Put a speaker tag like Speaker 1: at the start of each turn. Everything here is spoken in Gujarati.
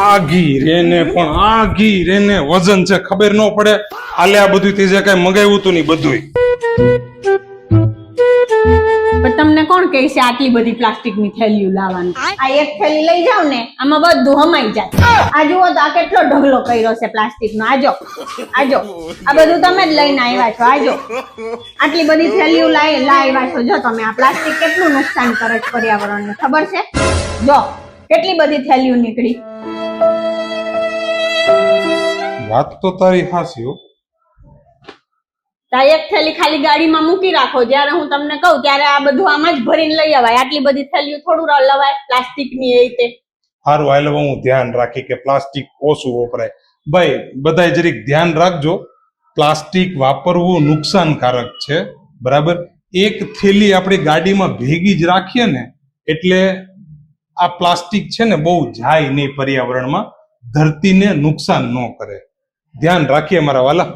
Speaker 1: આ ઘી રે ને પણ આ ઘી રે ને વજન છે ખબર ન પડે. હાલે આ બધું તે જે કઈ મંગાવ્યું હતું ને બધું.
Speaker 2: પણ તમને કોણ કહે છે આટલી બધી પ્લાસ્ટિકની થેલીઓ લાવવાની? આ એક થેલી લઈ જાવ ને આમાં બધું હમાઈ જાય. આ જુઓ તો આ કેટલો ઢગલો કર્યો છે પ્લાસ્ટિકનો. આજો આ બધું તમે જ લઈને આવ્યા છો. આજો આટલી બધી થેલીઓ લાવ્યા છો. જો તમે આ પ્લાસ્ટિક કેટલું નુકસાન કરે છે પર્યાવરણને ખબર છે? જો કેટલી બધી થેલીઓ નીકળી.
Speaker 1: વાત તો તારી હાસી હો.
Speaker 2: એક થેલી ખાલી ગાડીમાં મૂકી રાખો. જ્યારે હું તમને કહું ત્યારે આ બધું આમાં જ ભરીને લઈ આવાય. આટલી બધી થેલીઓ થોડું લવાય પ્લાસ્ટિકની એ રીતે.
Speaker 1: સારું હાલ હું ધ્યાન રાખી કે પ્લાસ્ટિક ઓછું વપરાય. ભાઈ બધાય જરીક ધ્યાન રાખજો. પ્લાસ્ટિક વાપરવું નુકસાનકારક છે, બરાબર. એક થેલી આપણી ગાડીમાં ભેગી જ રાખીએ ને એટલે આ પ્લાસ્ટિક છે ને બહુ જાય નહીં પર્યાવરણમાં, ધરતીને નુકસાન ન કરે. ધ્યાન રાખીએ મારા વાલા.